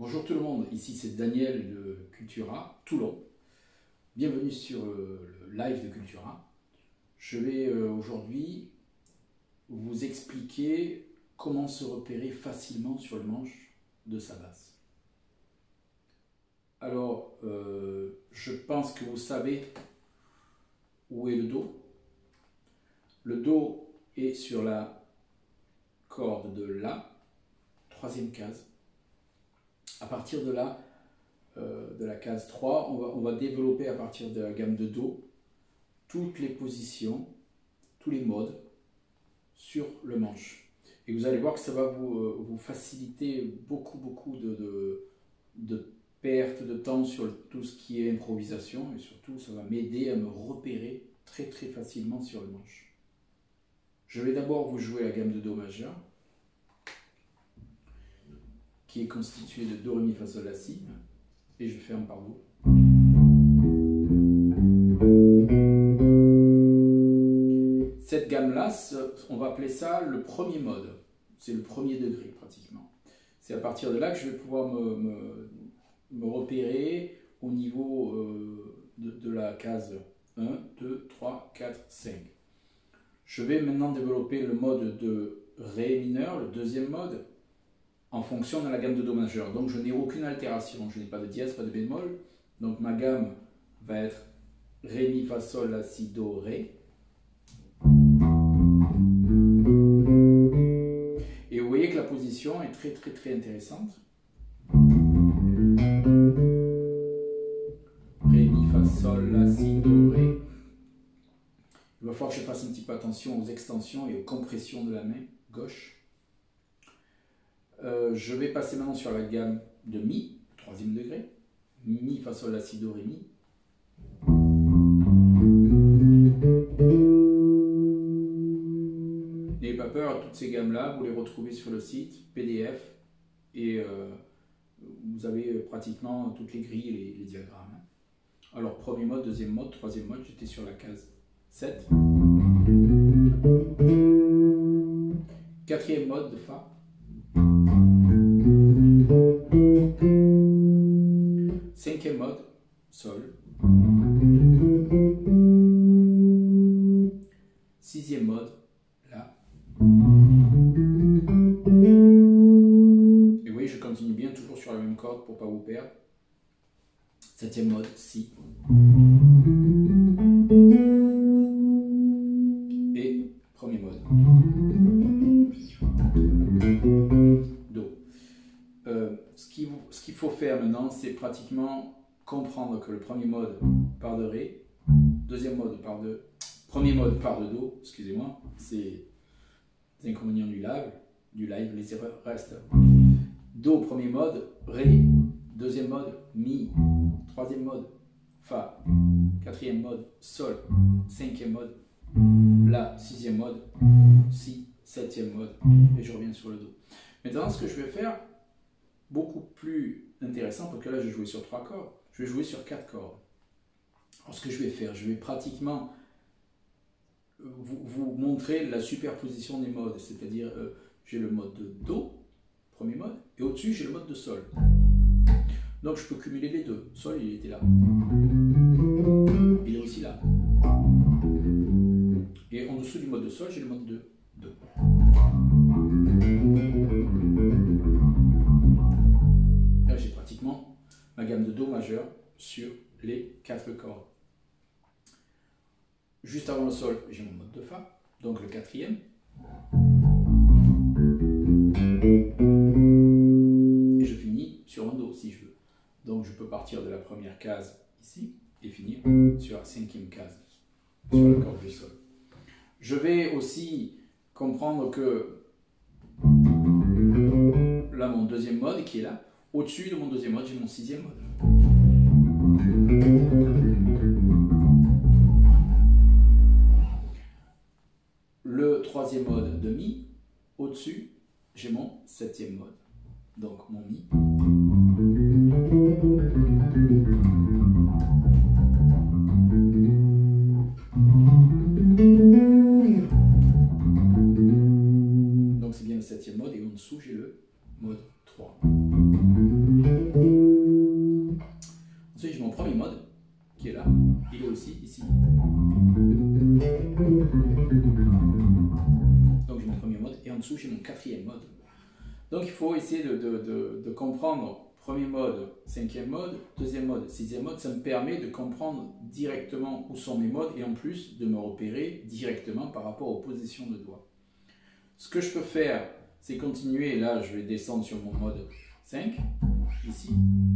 Bonjour tout le monde, ici c'est Daniel de Cultura, Toulon. Bienvenue sur le live de Cultura. Je vais aujourd'hui vous expliquer comment se repérer facilement sur le manche de sa basse. Alors, je pense que vous savez où est le Do. Le Do est sur la corde de La, troisième case. À partir de là, de la case 3, on va développer à partir de la gamme de Do toutes les positions, tous les modes sur le manche. Et vous allez voir que ça va vous faciliter beaucoup de perte de temps sur tout ce qui est improvisation, et surtout ça va m'aider à me repérer très facilement sur le manche. Je vais d'abord vous jouer la gamme de Do majeur, qui est constituée de Do, Ré, Mi, Fa, Sol, La, Si, et je ferme par Do. Cette gamme-là, on va appeler ça le premier mode. C'est le premier degré pratiquement. C'est à partir de là que je vais pouvoir me repérer au niveau de la case 1, 2, 3, 4, 5. Je vais maintenant développer le mode de Ré mineur, le deuxième mode, en fonction de la gamme de Do majeur. Donc je n'ai aucune altération, je n'ai pas de dièse, pas de bémol. Donc ma gamme va être Ré, Mi, Fa, Sol, La, Si, Do, Ré. Et vous voyez que la position est très intéressante. Ré, Mi, Fa, Sol, La, Si, Do, Ré. Il va falloir que je fasse un petit peu attention aux extensions et aux compressions de la main gauche. Je vais passer maintenant sur la gamme de Mi, troisième degré. Mi, Fa, Sol, La, Si, Do, Ré, Mi. N'ayez pas peur, toutes ces gammes-là, vous les retrouvez sur le site PDF et vous avez pratiquement toutes les grilles et les diagrammes. Alors, premier mode, deuxième mode, troisième mode, j'étais sur la case 7. Quatrième mode de Fa. Cinquième mode, Sol. Sixième mode, La. Et oui, je continue bien, toujours sur la même corde pour ne pas vous perdre. Septième mode, Si. Et premier mode, Do. Ce qu'il faut faire maintenant, c'est pratiquement comprendre que le premier mode part de Ré, deuxième mode part de... Premier mode part de Do, excusez-moi, c'est les inconvénients du live, les erreurs restent. Do, premier mode, Ré, deuxième mode, Mi, troisième mode, Fa, quatrième mode, Sol, cinquième mode, La, sixième mode, Si, septième mode, et je reviens sur le Do. Maintenant, ce que je vais faire, beaucoup plus intéressant, parce que là, je jouais sur 3 cordes, je vais jouer sur 4 cordes. Alors, ce que je vais faire, je vais pratiquement vous montrer la superposition des modes, c'est-à-dire j'ai le mode de Do, premier mode, et au-dessus j'ai le mode de Sol. Donc je peux cumuler les deux. Sol, il était là. Il est aussi là. Et en dessous du mode de Sol, j'ai le mode de Do. Là, j'ai pratiquement ma gamme de Do majeur sur les 4 cordes. Juste avant le Sol, j'ai mon mode de Fa, donc le quatrième. Et je finis sur un Do si je veux. Donc je peux partir de la première case ici et finir sur la cinquième case, sur la corde du Sol. Je vais aussi comprendre que là, mon deuxième mode qui est là, au-dessus de mon deuxième mode, j'ai mon sixième mode. Le troisième mode de Mi, au-dessus, j'ai mon septième mode. Donc mon Mi. Donc c'est bien le septième mode et en dessous j'ai le mode 3. qui est là, il est aussi ici. Donc j'ai mon premier mode et en dessous j'ai mon quatrième mode. Donc il faut essayer de comprendre premier mode, cinquième mode, deuxième mode, sixième mode. Ça me permet de comprendre directement où sont mes modes et en plus de me repérer directement par rapport aux positions de doigts. Ce que je peux faire, c'est continuer. Là, je vais descendre sur mon mode 5, ici,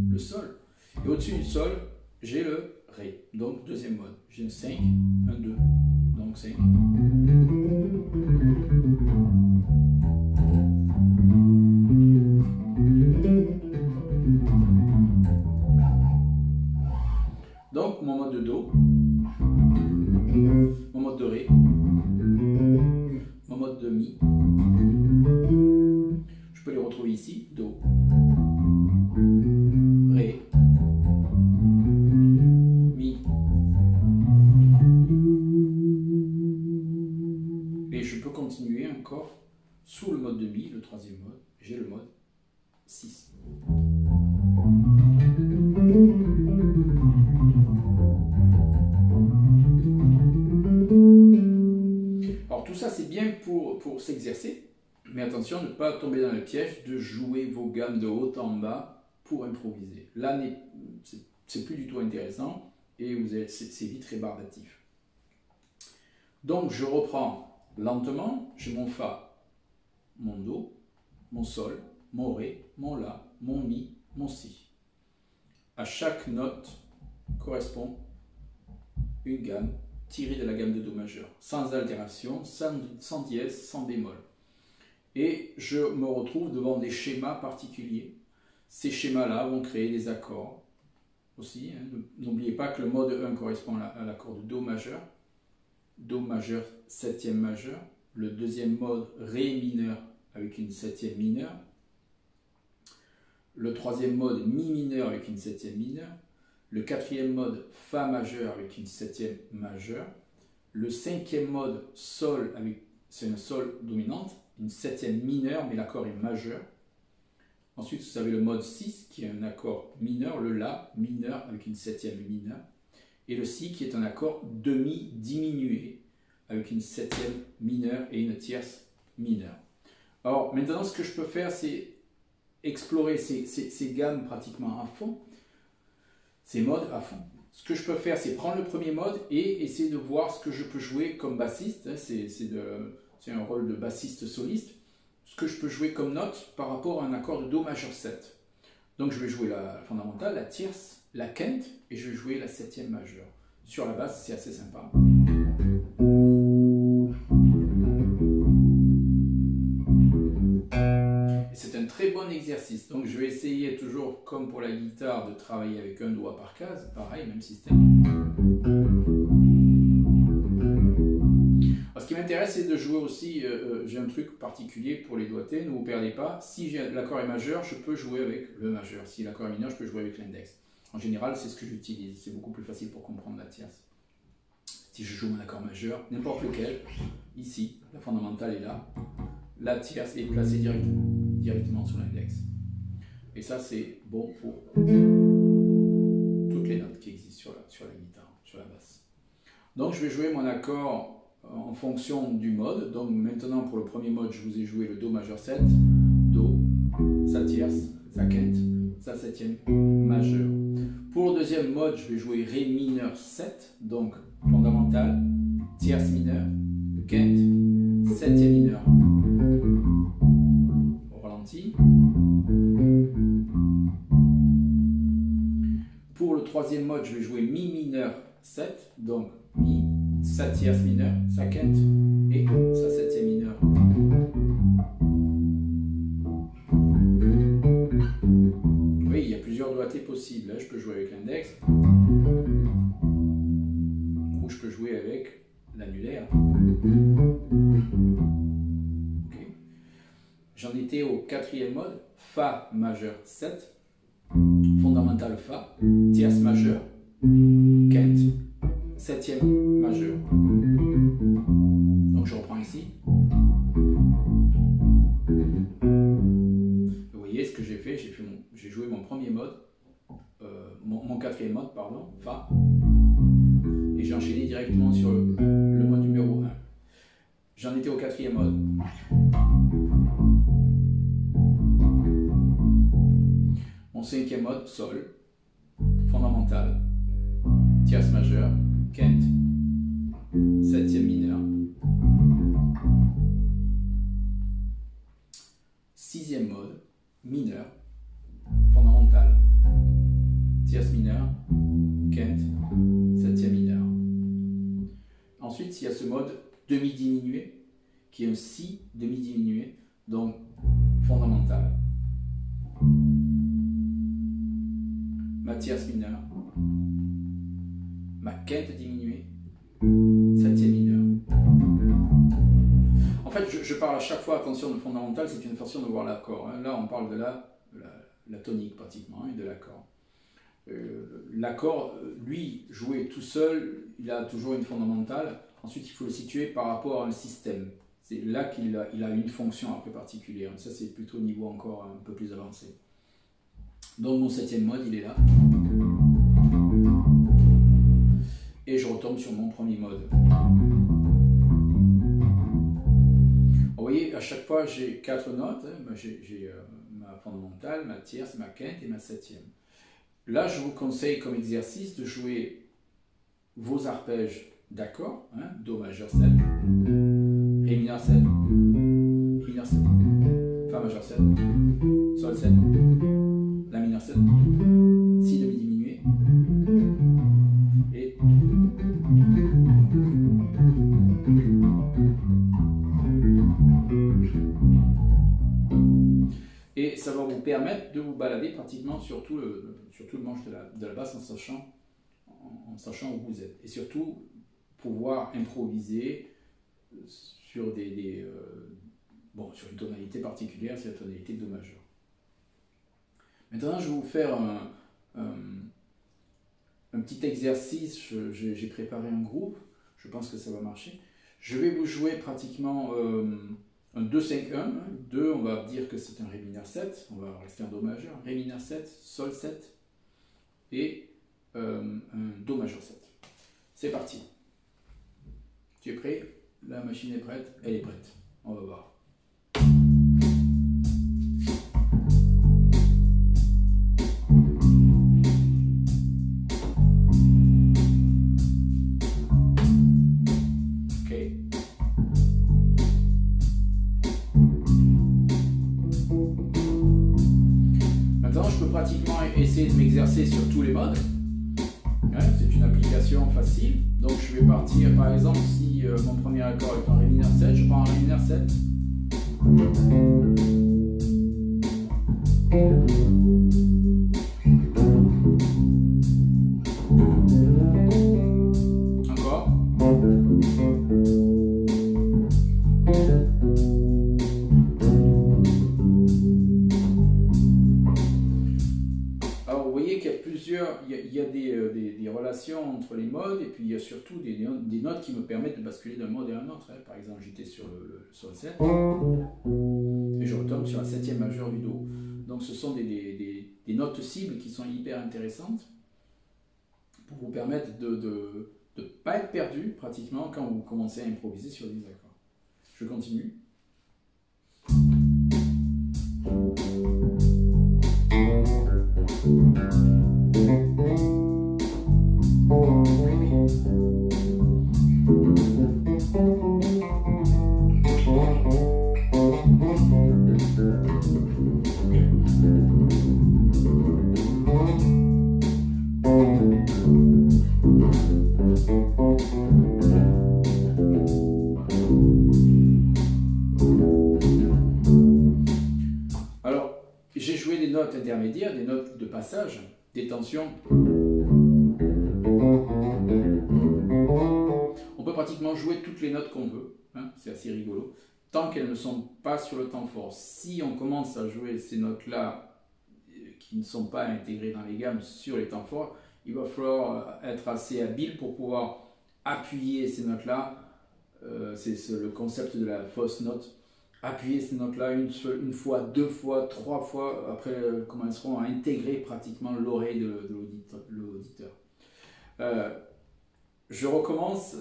le sol. Et au-dessus du sol, j'ai le Ré, donc deuxième mode. J'ai un 5, un 2, donc 5. Donc mon mode de Do, mon mode de Ré, mon mode de Mi. Je peux les retrouver ici, Do, Ré, Mi. Et je peux continuer encore sous le mode de Mi, le troisième mode, j'ai le mode 6. Alors tout ça c'est bien pour s'exercer, mais attention, ne pas tomber dans le piège de jouer vos gammes de haut en bas pour improviser. Là, c'est plus du tout intéressant et c'est vite rébarbatif. Donc je reprends lentement, j'ai mon Fa, mon Do, mon Sol, mon Ré, mon La, mon Mi, mon Si. À chaque note correspond une gamme tirée de la gamme de Do majeur, sans altération, sans dièse, sans bémol. Et je me retrouve devant des schémas particuliers. Ces schémas-là vont créer des accords aussi. N'oubliez pas que le mode 1 correspond à l'accord de Do majeur, septième majeur, le deuxième mode Ré mineur avec une septième mineure, le troisième mode Mi mineur avec une septième mineure, le quatrième mode Fa majeur avec une septième majeure, le cinquième mode Sol, c'est une Sol dominante, une septième mineure, mais l'accord est majeur. Ensuite, vous avez le mode 6 qui est un accord mineur, le La mineur avec une septième mineure, et le Si qui est un accord demi-diminué avec une septième mineure et une tierce mineure. Alors maintenant, ce que je peux faire, c'est explorer ces gammes pratiquement à fond, ces modes à fond. Ce que je peux faire, c'est prendre le premier mode et essayer de voir ce que je peux jouer comme bassiste. C'est un rôle de bassiste soliste. Ce que je peux jouer comme note par rapport à un accord de Do majeur 7. Donc je vais jouer la fondamentale, la tierce, la quinte et je vais jouer la septième majeure. Sur la basse, c'est assez sympa. C'est un très bon exercice, donc je vais essayer toujours, comme pour la guitare, de travailler avec un doigt par case, pareil, même système. Alors, ce qui m'intéresse, c'est de jouer aussi, j'ai un truc particulier pour les doigtés, ne vous perdez pas, si l'accord est majeur, je peux jouer avec le majeur, si l'accord est mineur, je peux jouer avec l'index. En général, c'est ce que j'utilise, c'est beaucoup plus facile pour comprendre la tierce. Si je joue mon accord majeur, n'importe lequel, ici, la fondamentale est là, la tierce est placée directement sur l'index. Et ça, c'est bon pour toutes les notes qui existent sur la guitare, sur la basse. Donc, je vais jouer mon accord en fonction du mode. Donc, maintenant, pour le premier mode, je vous ai joué le Do majeur 7, Do, sa tierce, sa quinte, sa septième majeure. Pour le deuxième mode, je vais jouer Ré mineur 7, donc fondamentale, tierce mineure, quinte, septième mineure. Pour le troisième mode, je vais jouer Mi mineur 7, donc Mi, sa tierce mineure, sa quinte et sa septième mineure. Oui, il y a plusieurs doigtés possibles. Là, je peux jouer avec l'index ou je peux jouer avec l'annulaire. J'en étais au quatrième mode, Fa majeur 7, fondamentale Fa, tierce majeure, quinte, septième majeure. Donc je reprends ici. Vous voyez ce que j'ai fait, j'ai joué mon premier mode, mon quatrième mode, pardon, Fa, directement sur le mode numéro 1. J'en étais au 4e mode. Mon 5e mode, Sol, fondamental, tierce majeure, quinte, 7e mineur. 6e mode, mineur, fondamental, tierce mineure, quinte, 7e mineur. Ensuite, il y a ce mode demi-diminué, qui est un Si demi-diminué, donc fondamental, ma tierce mineure, ma quinte diminuée, 7e mineur. En fait, je parle à chaque fois, attention, de fondamental, c'est une façon de voir l'accord. Là, on parle de la tonique pratiquement, et de l'accord. L'accord, lui, joué tout seul, il a toujours une fondamentale. Ensuite, il faut le situer par rapport à un système. C'est là qu'il a une fonction un peu particulière. Ça, c'est plutôt au niveau encore un peu plus avancé. Donc, mon 7e mode, il est là. Et je retombe sur mon premier mode. Vous voyez, à chaque fois, j'ai 4 notes. J'ai ma fondamentale, ma tierce, ma quinte et ma 7e. Là, je vous conseille comme exercice de jouer vos arpèges d'accords, Do majeur 7, Ré mineur 7, Mi mineur 7, Fa majeur 7, Sol 7, La mineur 7, Si demi diminué, et ça va vous permettre de vous balader pratiquement sur tout le manche de la basse en sachant où vous êtes. Et surtout, pouvoir improviser sur, sur une tonalité particulière, c'est la tonalité de Do majeur. Maintenant, je vais vous faire un petit exercice. J'ai préparé un groupe, je pense que ça va marcher. Je vais vous jouer pratiquement un 2-5-1. 2, on va dire que c'est un Ré mineur 7, on va rester en Do majeur. Ré mineur 7, Sol 7 et un Do majeur 7. C'est parti. Tu es prêt? La machine est prête? Elle est prête. On va voir. Pratiquement essayer de m'exercer sur tous les modes. C'est une application facile. Donc je vais partir, par exemple, si mon premier accord est en Ré mineur 7, je prends un Ré mineur 7. Encore. Il y a des relations entre les modes, et puis il y a surtout des notes qui me permettent de basculer d'un mode à un autre. Par exemple, j'étais sur le Sol 7 et je retombe sur la 7e majeure du Do. Donc ce sont des notes cibles qui sont hyper intéressantes pour vous permettre de ne pas être perdu pratiquement quand vous commencez à improviser sur des accords. Je continue. Alors, j'ai joué des notes intermédiaires, des notes de passage, des tensions. On peut pratiquement jouer toutes les notes qu'on veut, c'est assez rigolo, tant qu'elles ne sont pas sur le temps fort. Si on commence à jouer ces notes-là qui ne sont pas intégrées dans les gammes sur les temps forts, il va falloir être assez habile pour pouvoir appuyer ces notes-là. C'est le concept de la fausse note. Appuyer ces notes-là une fois, 2 fois, 3 fois, après elles commenceront à intégrer pratiquement l'oreille de l'auditeur. je recommence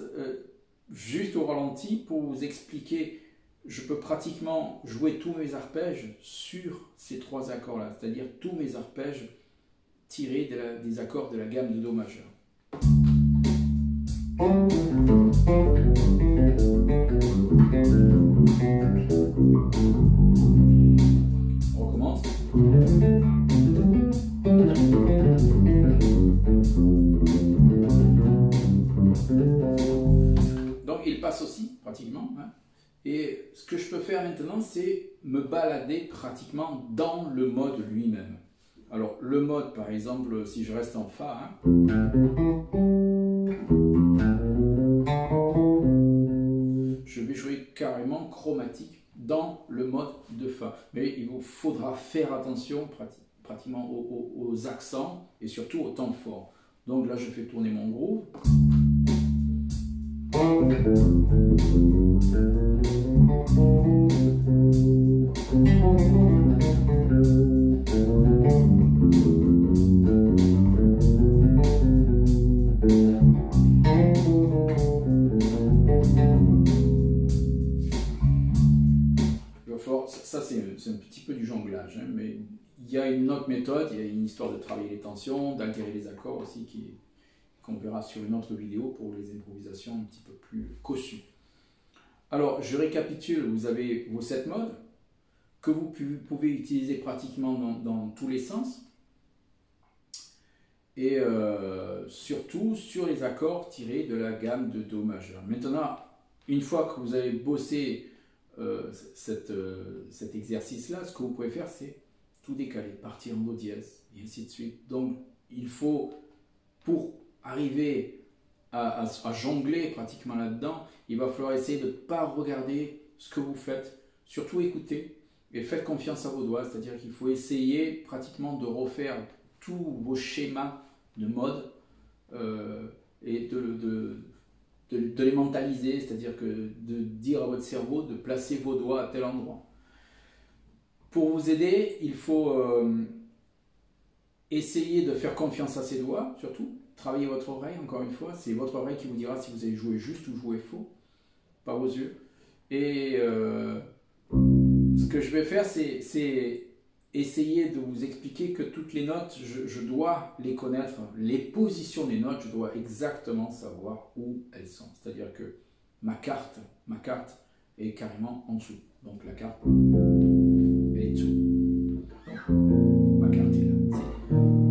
juste au ralenti pour vous expliquer. Je peux pratiquement jouer tous mes arpèges sur ces trois accords-là, c'est-à-dire tous mes arpèges tirés des accords de la gamme de Do majeur. On recommence. Donc il passe aussi pratiquement. Hein. Et ce que je peux faire maintenant, c'est me balader pratiquement dans le mode lui-même. Alors le mode, par exemple, si je reste en Fa, hein, je vais jouer carrément chromatique dans le mode de Fa. Mais il vous faudra faire attention pratiquement aux accents et surtout aux temps forts. Donc là, je fais tourner mon groove. Ça, c'est un petit peu du jonglage, hein, mais il y a une autre méthode, il y a une histoire de travailler les tensions, d'altérer les accords aussi, qu'on verra sur une autre vidéo pour les improvisations un petit peu plus cossues. Alors, je récapitule, vous avez vos 7 modes que vous pouvez utiliser pratiquement dans tous les sens, et surtout sur les accords tirés de la gamme de Do majeur. Maintenant, une fois que vous avez bossé cet exercice-là, ce que vous pouvez faire, c'est tout décaler, partir en Do dièse, et ainsi de suite. Donc, il faut, pour arriver à jongler pratiquement là-dedans, il va falloir essayer de ne pas regarder ce que vous faites, surtout écouter, et faites confiance à vos doigts, c'est-à-dire qu'il faut essayer pratiquement de refaire tous vos schémas de mode et de les mentaliser, c'est-à-dire que de dire à votre cerveau de placer vos doigts à tel endroit. Pour vous aider, il faut essayer de faire confiance à ses doigts, surtout. Travaillez votre oreille, encore une fois. C'est votre oreille qui vous dira si vous avez joué juste ou joué faux, pas vos yeux. Et ce que je vais faire, c'est essayer de vous expliquer que toutes les notes, je dois les connaître. Les positions des notes, je dois exactement savoir où elles sont. C'est-à-dire que ma carte est carrément en dessous. Donc la carte, elle est dessous. Donc, ma carte est là.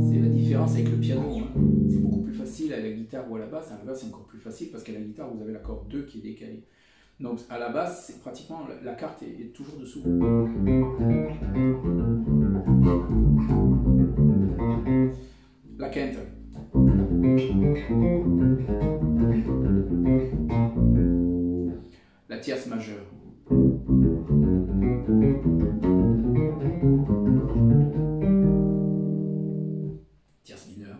C'est la différence avec le piano. Hein. C'est beaucoup plus facile à la guitare ou à la basse. À la basse, c'est encore plus facile parce qu'à la guitare, vous avez l'accord 2 qui est décalé. Donc à la basse, c'est pratiquement la carte est toujours dessous. La quinte. La tierce majeure. Tierce mineure.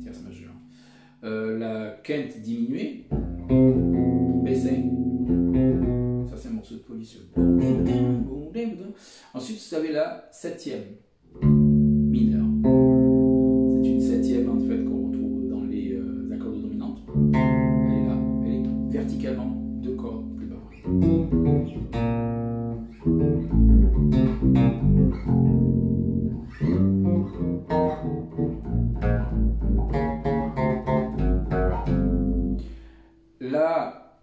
Tierce majeure. La quinte diminuée. B5. Ça, c'est un morceau de police. Ensuite, vous avez la septième mineure. C'est une septième en fait qu'on retrouve dans les accords de dominante. Elle est là, elle est verticalement 2 cordes plus bas. La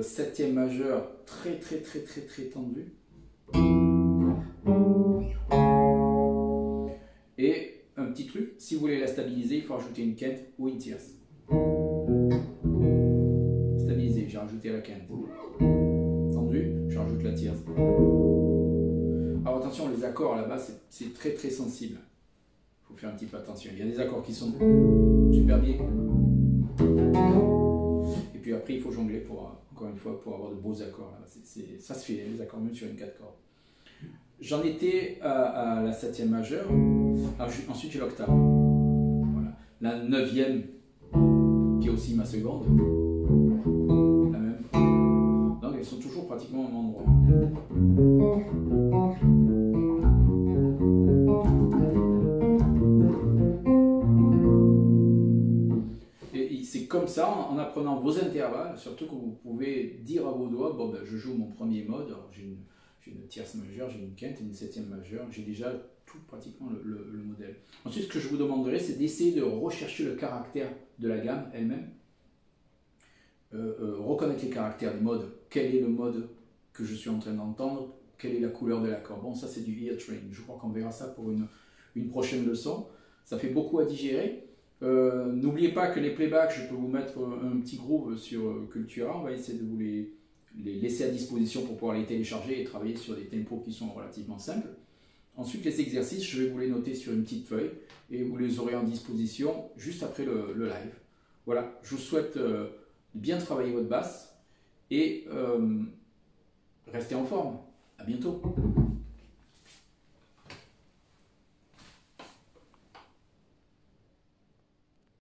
septième majeure très tendue. Et un petit truc, si vous voulez la stabiliser, il faut rajouter une quinte ou une tierce. Stabiliser, j'ai rajouté la quinte. Tendu, je rajoute la tierce. Alors attention, les accords à la base, c'est très sensible. Il faut faire un petit peu attention. Il y a des accords qui sont super bien. Et puis après, il faut jongler encore une fois, pour avoir de beaux accords. Ça se fait, les accords même sur une 4 cordes. J'en étais à la septième majeure. Alors, ensuite, j'ai l'octave. Voilà. La neuvième, qui est aussi ma seconde. La même. Donc, elles sont toujours pratiquement au même endroit. prenant vos intervalles, surtout que vous pouvez dire à vos doigts, bon ben, je joue mon premier mode, alors j'ai une tierce majeure, j'ai une quinte et une septième majeure, j'ai déjà tout pratiquement le modèle. Ensuite, ce que je vous demanderai, c'est d'essayer de rechercher le caractère de la gamme elle-même, reconnaître les caractères des modes, quel est le mode que je suis en train d'entendre, quelle est la couleur de l'accord. Bon, ça c'est du ear training, je crois qu'on verra ça pour une prochaine leçon. Ça fait beaucoup à digérer. N'oubliez pas que les playbacks, je peux vous mettre un petit groove sur Cultura. On va essayer de vous les laisser à disposition pour pouvoir les télécharger et travailler sur des tempos qui sont relativement simples. Ensuite, les exercices, je vais vous les noter sur une petite feuille et vous les aurez en disposition juste après le live. Voilà, je vous souhaite de bien travailler votre basse et restez en forme. À bientôt.